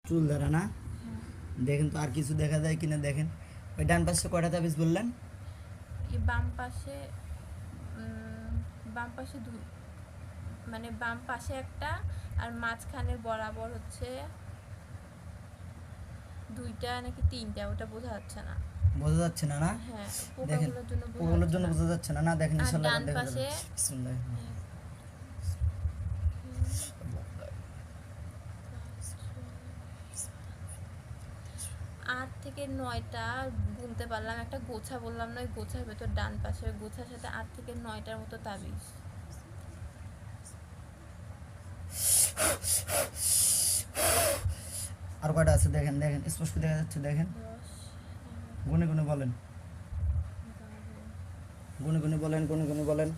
চুল ধরা না। দেখেন তো আর কিছু দেখা যায় কিনা দেখেন। ওই ডান পাশে কয়টা তাবিজ বললেন? বাম পাশে মানে বাম পাশে একটা, আর মাঝখানে বরাবর হচ্ছে দুইটা নাকি তিনটা, ওটা বোঝা যাচ্ছে না। বোঝা যাচ্ছে না? না হ্যাঁ, দেখেন পোকাগুলোর পোকাগুলোর জন্য বোঝা জন্য যাচ্ছে না। বোঝা যাচ্ছে না। না দেখেন আর ইনশাআল্লাহ ডান এবার দেখা যাবে। পাশে বিসমিল্লাহ। আট থেকে নয়টা গুনতে পারলাম, একটা গোছা বললাম না, ওই গোছার ভেতর ডান পাশে ওই গোছার সাথে 8 থেকে 9টার মতো তাবিজ। আর কয়টা আছে দেখেন, দেখেন স্পষ্ট দেখা যাচ্ছে। দেখেন 10, গুনে গুনে বলেন, গুনে গুনে বলেন, গুনে গুনে বলেন।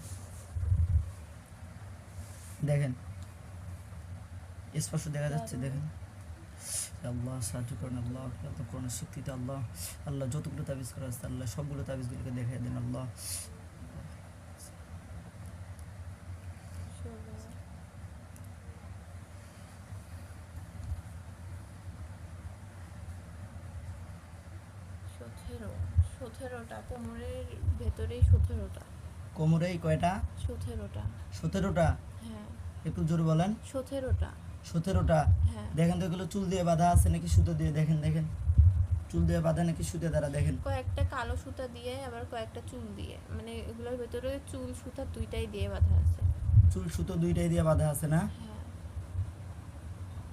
দেখেন স্পষ্ট দেখা যাচ্ছে। দেখেন আল্লাহ সাহায্য করেন, আল্লাহ এত করুণার শক্তিতে আল্লাহ। আল্লাহ যতগুলো তাবিজ করা আছে আল্লাহ সবগুলো তাবিজগুলোকে দেখাই দেন আল্লাহ। 17টা কোমরের ভেতরেই 17টা। কোমরেই কয়টা? 17টা। 17টা? হ্যাঁ, একটু জোরে বলেন। 17টা। 17টা? হ্যাঁ, দেখেন তো এগুলো চুল দিয়ে বাঁধা আছে নাকি সুতো দিয়ে? দেখেন দেখেন চুল দিয়ে বাঁধা নাকি সুতো দ্বারা? দেখেন কয়েকটা কালো সুতা দিয়ে, আবার কয়েকটা চুল দিয়ে, মানে এগুলোর ভেতরে চুল সুতা দুইটাই দিয়ে বাঁধা আছে। চুল সুতো দুইটাই দিয়ে বাঁধা আছে না? হ্যাঁ,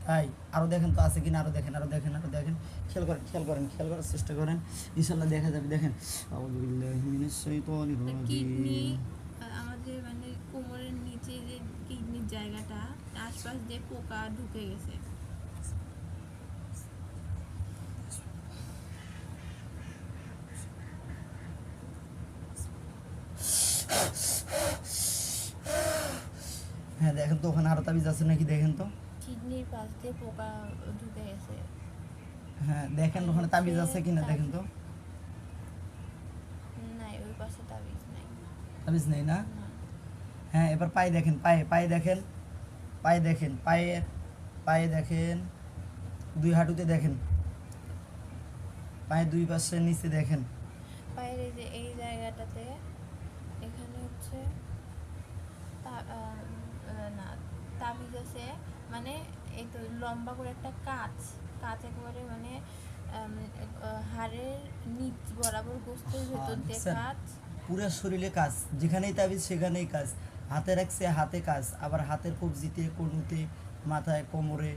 তাই আরো দেখেন তো আছে কিনা, আরো দেখেন, আরো দেখেন, আরো দেখেন। খেয়াল করেন, খেয়াল করেন, খেয়াল করার চেষ্টা করেন, ইনশাআল্লাহ দেখা যাবে। দেখেন আউযু বিল্লাহি মিনাশ শাইতানির কিডনি, রাজিম। আমাদের মানে কোমরের নিচে যে কিডনির জায়গাটা, আশপাশ দিয়ে পোকা ঢুকে গেছে। হ্যাঁ দেখেন তো ওখানে আরো তাবিজ আছে নাকি? দেখেন তো। কিডনির পাশ দিয়ে পোকা ঢুকে গেছে। হ্যাঁ দেখেন ওখানে তাবিজ আছে কিনা দেখেন তো। নাই, ওই পাশে তাবিজ নাই। তাবিজ নেই না? না। হ্যাঁ এবার পায়ে দেখেন, পায়ে পায়ে দেখেন, পায়ে দেখেন, পায়ে পায়ে দেখেন, দুই হাঁটুতে দেখেন, পায়ে দুই পাশে নিচে দেখেন। পায়ের এই যে এই জায়গাটাতে, এখানে হচ্ছে না তাবিজ আছে, মানে এই তো লম্বা করে একটা কাঁচ, কাঁচ একেবারে মানে হাড়ের নিচ বরাবর গোস্তের ভেতর দিয়ে দেখছেন? কাঁচ। পুরো শরীরে কাজ, যেখানেই তাবিজ সেখানেই কাজ। হাতে রাখছে হাতে কাজ, আবার হাতের কবজিতে, কনুতে, মাথায়, কোমরে,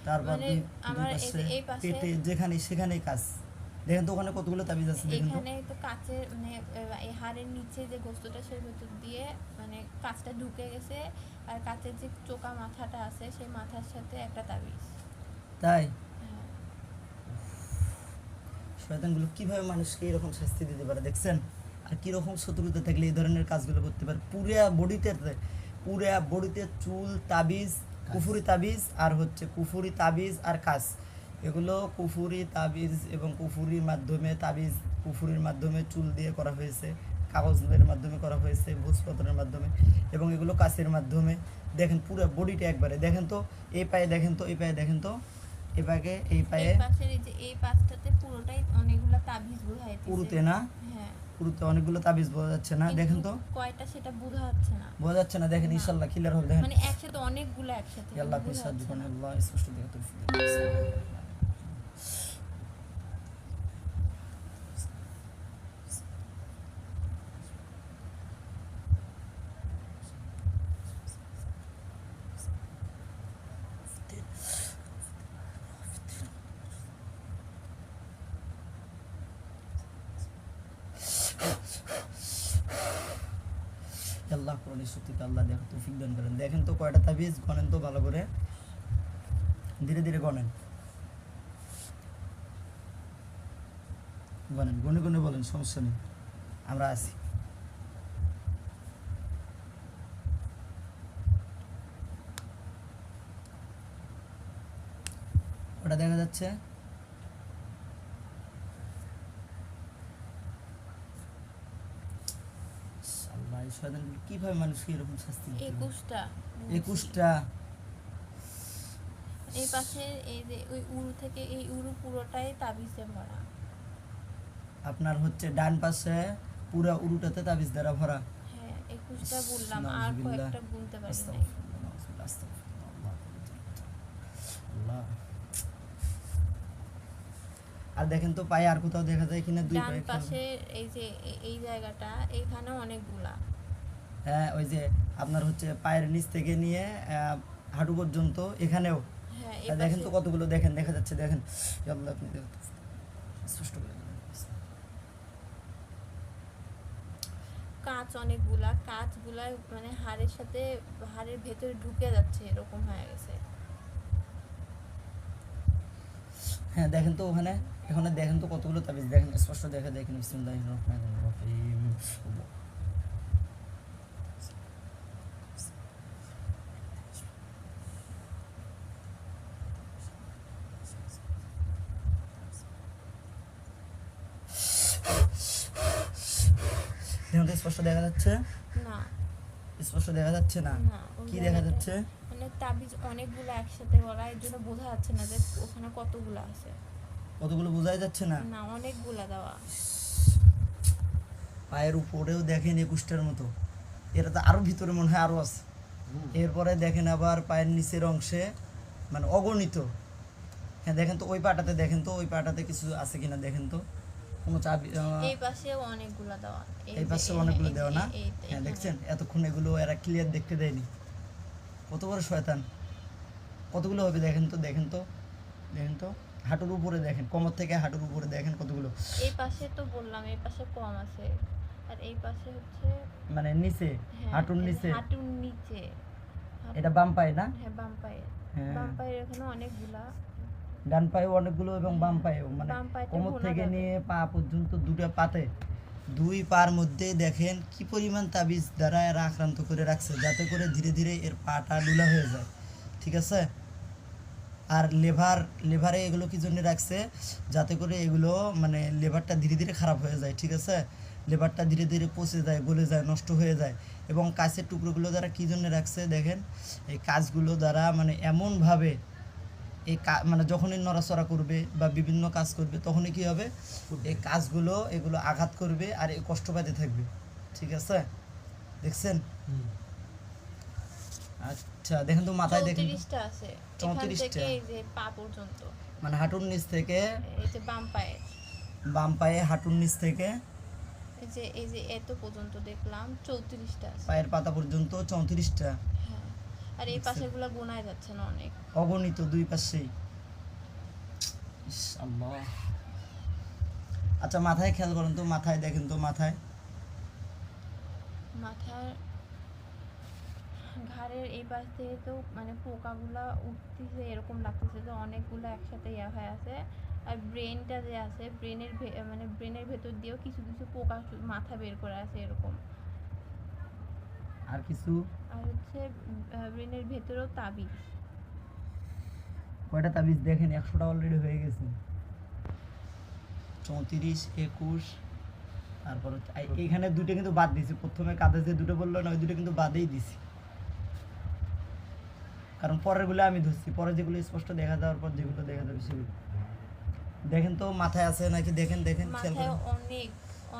তারপর মানে দুই আমার পাশে, এই পাশে পেটে, যেখানে সেখানেই কাজ। দেখেন তো ওখানে কতগুলো তাবিজ আছে দেখেন তো। এখানে তো কাঁচের মানে এই হাড়ের নিচে যে গোস্তটা সেই ভেতর দিয়ে মানে কাঁচটা ঢুকে গেছে, আর কাঁচের যে চোকা মাথাটা আছে সেই মাথার সাথে একটা তাবিজ। তাই হ্যাঁ, শয়তানগুলো কিভাবে মানুষকে এরকম শাস্তি দিতে পারে দেখছেন? আর কিরকম শত্রুতা থাকলে এই ধরনের কাজগুলো করতে পারে? পুরা বডিতে চুল, তাবিজ, কুফুরি তাবিজ, আর হচ্ছে কুফুরি তাবিজ আর কাজ। এগুলো কুফুরি তাবিজ এবং কুফুরির মাধ্যমে তাবিজ, কুফুরির মাধ্যমে চুল দিয়ে করা হয়েছে, কাগজের মাধ্যমে করা হয়েছে, ভোজপত্রের মাধ্যমে, এবং এগুলো কাছের মাধ্যমে। দেখেন পুরো বডিটা একবারে দেখেন তো। এই পায়ে দেখেন তো, এই পায়ে দেখেন তো, এই পায়ে, এই পায়ে এই পাশের এই যে এই পাশটাতে পুরোটাই অনেকগুলো তাবিজ বোঝাইতেছে। পুরুতে না? হ্যাঁ, পুরুতে অনেকগুলো তাবিজ বোঝা যাচ্ছে না? দেখেন তো কয়টা সেটা বোঝা যাচ্ছে না। বোঝা যাচ্ছে না? দেখেন না। ইনশাআল্লাহ ক্লিয়ার হবে। দেখেন মানে একসাথে অনেকগুলো একসাথে আল্লাহ আপনি বোঝা সাহায্য যাচ্ছে করেন, না। আল্লাহ স্পষ্ট দেখে তৌফিক দিন। আল্লাহ কোরআনের সত্যিতে আল্লাহ দেখো তৌফিক দান করেন। দেখেন তো কয়টা তাবিজ, গণেন তো ভালো করে, ধীরে ধীরে গণেন, গণেন, গুনে গুনে বলেন, সমস্যা নেই, আমরা আছি। ওটা দেখা যাচ্ছে? আল্লাহ এই শয়তানগুলো কিভাবে মানুষকে এরকম শাস্তি দিতে পারে? 21টা। 21টা? এই পাশে এই যে ওই উরু থেকে এই উরু পুরোটাই তাবিজে ভরা। আপনার হচ্ছে ডান পাশে পুরো উরুটাতে তাবিজ দ্বারা ভরা। হ্যাঁ 21টা বললাম, আর নাউজুবিল্লাহ। কয়েকটা গুনতে পারি নাই। আস্তাগফিরুল্লাহ, নাউজুবিল্লাহ, আস্তাগফিরুল্লাহ, আল্লাহ। আর দেখেন তো পায়ে আর কোথাও দেখা যায় কিনা, দুই ডান পায়ে খেয়াল পাশে এই যে এই জায়গাটা এইখানে অনেকগুলা। হ্যাঁ ওই যে আপনার হচ্ছে পায়ের নিচ থেকে নিয়ে হাঁটু পর্যন্ত এখানেও। হ্যাঁ এই আর দেখেন পাশে তো কতগুলো, দেখেন দেখা যাচ্ছে, দেখেন ইয়া আল্লাহ, আপনি দেখেন তো, স্পষ্ট করে দেখেন। কাঁচ অনেকগুলা, কাঁচগুলা মানে হাড়ের সাথে হাড়ের ভেতরে ঢুকে যাচ্ছে এরকম হয়ে গেছে। হ্যাঁ দেখেন তো ওখানে, এখানে দেখেন তো কতগুলো তাবিজ, দেখেন স্পষ্ট দেখা, দেখেন বিসমিল্লাহির রহমানির রহিম। দেখেন তো স্পষ্ট দেখা যাচ্ছে, না স্পষ্ট দেখা যাচ্ছে না, না ওই কি দেখা জায়গাটা যাচ্ছে? মানে তাবিজ অনেকগুলো একসাথে করা, এর জন্য বোঝা যাচ্ছে না যে ওখানে কতগুলো আছে। কতগুলো বোঝাই যাচ্ছে না। না অনেকগুলা দেওয়া। পায়ের উপরেও দেখেন 21টার মতো, এটা তো আরো ভিতরে মনে হয় আরো আছে। এরপরে দেখেন আবার পায়ের নিচের অংশে মানে অগণিত। হ্যাঁ দেখেন তো ওই পাটাতে, দেখেন তো ওই পাটাতে কিছু আছে কিনা, দেখেন তো কোনো চাবি এই পাশেও অনেকগুলা দেওয়া। এই যে পাশে এই- অনেকগুলো এই যে দেওয়া না। এই- হ্যাঁ এইখানে। দেখছেন এতক্ষণ এগুলো এরা ক্লিয়ার দেখতে দেয়নি, কত বড় শয়তান। কতগুলো হবে দেখেন তো, দেখেন তো, দেখেন তো হাঁটুর উপরে দেখেন, কোমর থেকে হাঁটুর উপরে দেখেন কতগুলো, এই পাশে তো বললাম এই পাশে কম আছে, আর এই পাশে হচ্ছে মানে নিচে হ্যাঁ, হাঁটুর এই যে নিচে। হাঁটুর নিচে। এটা বাম পায়ে না? হ্যাঁ বাম পায়ে। হ্যাঁ। বাম পায়ের এখানে অনেকগুলা। ডান পায়েও অনেকগুলো এবং বাম পায়েও, মানে বাম পায়েতে কোমর গোনা থেকে যাবে। নিয়ে পা পর্যন্ত দুটো পাতে, দুই পার মধ্যে দেখেন কি পরিমাণ তাবিজ দ্বারা এরা আক্রান্ত করে রাখছে, যাতে করে ধীরে ধীরে এর পাটা লুলা হয়ে যায়, ঠিক আছে? আর লেভারে এগুলো কি জন্য রাখছে, যাতে করে এগুলো মানে লেভারটা ধীরে ধীরে খারাপ হয়ে যায়, ঠিক আছে? লেভারটা ধীরে ধীরে পচে যায়, গলে যায়, নষ্ট হয়ে যায়। এবং কাঁচের টুকরোগুলো দ্বারা কী জন্য রাখছে দেখেন, এই কাজগুলো দ্বারা মানে এমনভাবে এই মানে যখনই নড়াচড়া করবে বা বিভিন্ন কাজ করবে তখনই কি হবে, এই কাজগুলো এগুলো আঘাত করবে আর এই কষ্ট পাইতে থাকবে, ঠিক আছে? দেখছেন? আচ্ছা দেখেন তো মাথায়, দেখেন তো 34টা আছে এখান 34টা। থেকে এই যে পা পর্যন্ত। মানে হাঁটুর নিচ থেকে, এই যে বাম পায়ে, বাম পায়ে হাঁটুর নিচ থেকে এই যে এত পর্যন্ত দেখলাম 34টা আছে। পায়ের পাতা পর্যন্ত 34টা। হ্যাঁ আর এই পাশেগুলো গোনায় যাচ্ছে না অনেক। অগণিত দুই পাশেই। ইস, আল্লাহ। আচ্ছা মাথায় খেয়াল করেন তো, মাথায় দেখেন তো, মাথায় মাথার ঘাড়ের এই পাশ থেকে তো মানে পোকাগুলা উঠতেছে এরকম লাগতেছে যে অনেকগুলো একসাথে ইয়া হয়ে আছে। আর ব্রেনটা যে আছে মানে ব্রেনের ভেতর দিয়েও কিছু কিছু পোকা মাথা বের করে আছে এরকম। আর কিছু আর হচ্ছে ব্রেনের ভেতরেও তাবিজ। কয়টা তাবিজ দেখেন, 100টা অলরেডি হয়ে গেছে। 34, 21, তারপর হচ্ছে এইখানে দুটো কিন্তু বাদ দিছি, প্রথমে কাঁধে যে দুটো বললো না ওই দুটো কিন্তু বাদেই দিছি, কারণ পরের গুলো আমি ধরছি, পরে যেগুলো স্পষ্ট দেখা যাওয়ার পর যেগুলো দেখা যাবে সেগুলো দেখেন তো মাথায় আছে নাকি, দেখেন দেখেন খেয়াল মাথায় করেন।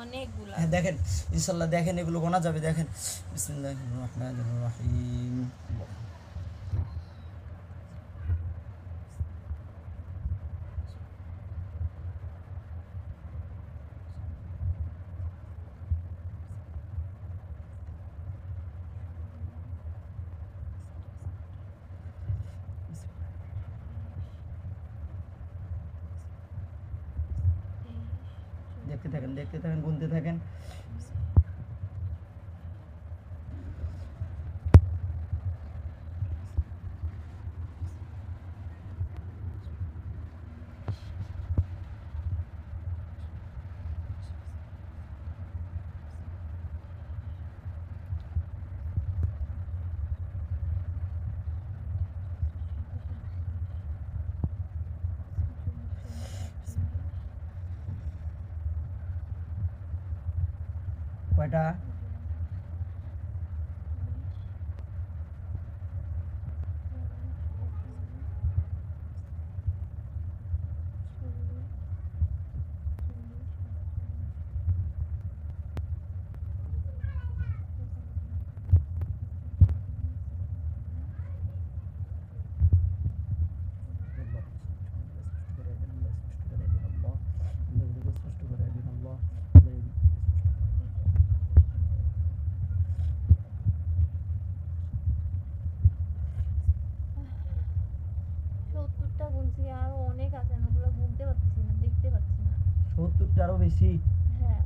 অনেকগুলা। হ্যাঁ দেখেন ইনশাল্লাহ, দেখেন এগুলো গোনা যাবে, দেখেন বিসমিল্লাহির রহমানির রহিম। দেখতে থাকেন, দেখতে থাকেন, গুনতে থাকেন। কয়টা? আরো বেশি। হ্যাঁ,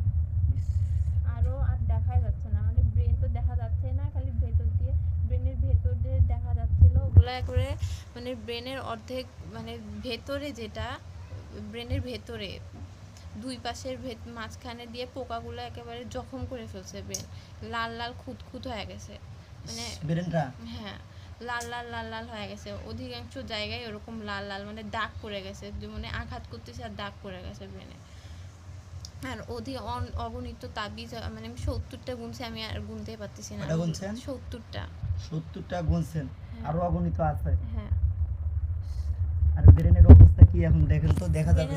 আরো আর দেখাই যাচ্ছে না, মানে ব্রেন তো দেখা যাচ্ছে না, খালি ভেতর দিয়ে ব্রেনের ভেতর দিয়ে দেখা যাচ্ছিল ওগুলা করে, মানে ব্রেনের অর্ধেক, মানে ভেতরে যেটা ব্রেনের ভেতরে দুই পাশের মাঝখানে দিয়ে পোকাগুলো একেবারে জখম করে ফেলছে ব্রেন, লাল লাল খুঁতখুত হয়ে গেছে, মানে ব্রেনটা হ্যাঁ লাল লাল লাল লাল হয়ে গেছে, অধিকাংশ জায়গায় ওরকম লাল লাল মানে দাগ পড়ে গেছে, মানে আঘাত করতেছে আর দাগ পড়ে গেছে ব্রেনে। আর অগণিত তাবিজ, মানে আমি 70টা গুনছি, আমি আর গুনতে পারতেছি না। কয়টা গুনছেন? 70টা। 70টা গুনছেন, হ্যাঁ। আরো অগণিত আছে। হ্যাঁ, আর ব্রেনের অবস্থা কি এখন দেখেন তো, দেখা যাবে?